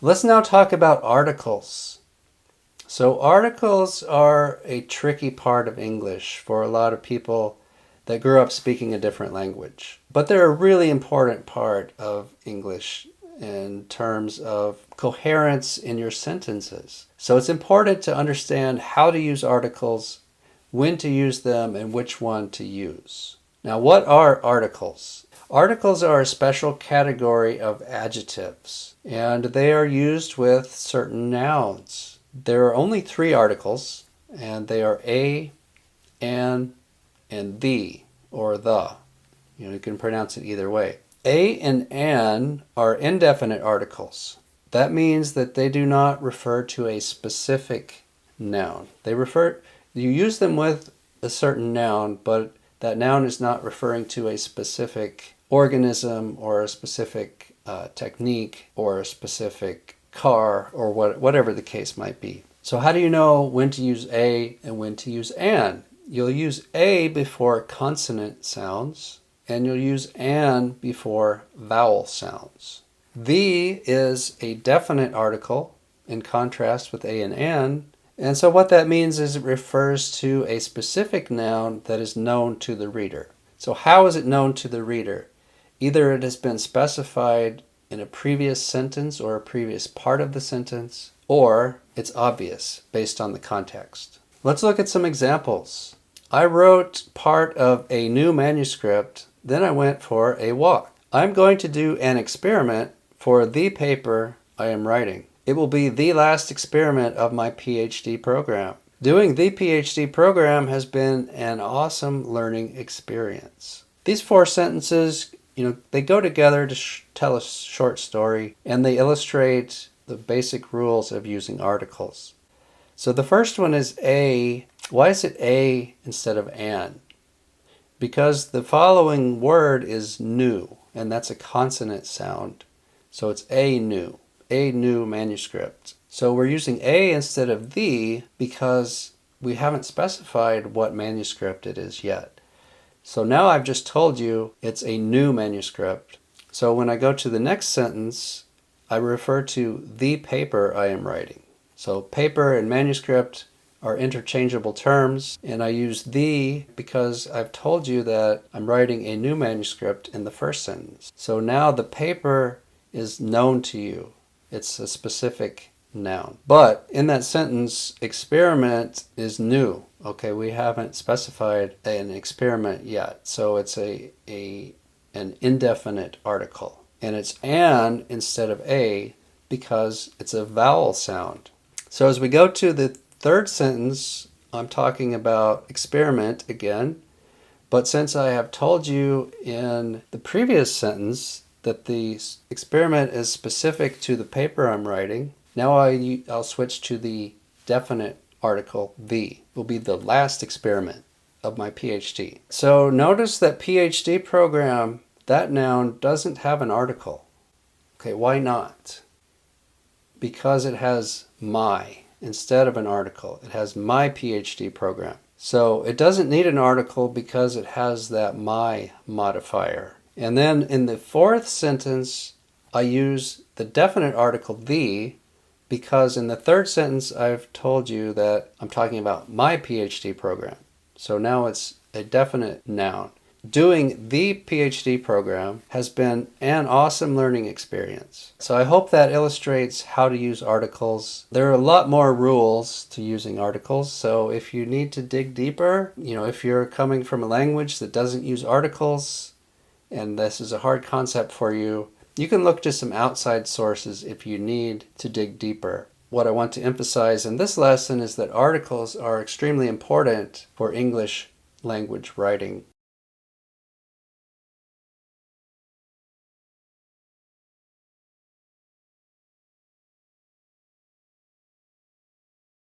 Let's now talk about articles. So articles are a tricky part of English for a lot of people that grew up speaking a different language. But they're a really important part of English in terms of coherence in your sentences. So it's important to understand how to use articles, when to use them, and which one to use. Now, what are articles? Articles are a special category of adjectives, and they are used with certain nouns. There are only three articles, and they are a, an, and the, or the. You can pronounce it either way. A and an are indefinite articles. That means that they do not refer to a specific noun. You use them with a certain noun, but that noun is not referring to a specific organism or a specific technique or a specific car or whatever the case might be. So how do you know when to use a and when to use an? You'll use a before consonant sounds, and you'll use an before vowel sounds. The is a definite article in contrast with a and an. And so what that means is it refers to a specific noun that is known to the reader. So how is it known to the reader? Either it has been specified in a previous sentence or a previous part of the sentence, or it's obvious based on the context. Let's look at some examples. I wrote part of a new manuscript, then I went for a walk. I'm going to do an experiment for the paper I am writing. It will be the last experiment of my PhD program. Doing the PhD program has been an awesome learning experience. These four sentences, they go together to tell a short story, and they illustrate the basic rules of using articles. So the first one is a. Why is it a instead of an? Because the following word is new, and that's a consonant sound. So it's a new manuscript. So we're using a instead of the because we haven't specified what manuscript it is yet. So now I've just told you it's a new manuscript. So when I go to the next sentence, I refer to the paper I am writing. So paper and manuscript are interchangeable terms, and I use the because I've told you that I'm writing a new manuscript in the first sentence. So now the paper is known to you. It's a specific noun. But in that sentence, experiment is new. Okay, we haven't specified an experiment yet. So it's an indefinite article. And it's an instead of a because it's a vowel sound. So as we go to the third sentence, I'm talking about experiment again. But since I have told you in the previous sentence that the experiment is specific to the paper I'm writing, now I'll switch to the definite article, the. It will be the last experiment of my PhD. So notice that PhD program, that noun doesn't have an article. Okay, why not? Because it has my instead of an article. It has my PhD program. So it doesn't need an article because it has that my modifier. And then in the fourth sentence, I use the definite article the because in the third sentence, I've told you that I'm talking about my PhD program. So now it's a definite noun. Doing the PhD program has been an awesome learning experience. So I hope that illustrates how to use articles. There are a lot more rules to using articles. So if you need to dig deeper, if you're coming from a language that doesn't use articles, and this is a hard concept for you, you can look to some outside sources if you need to dig deeper. What I want to emphasize in this lesson is that articles are extremely important for English language writing.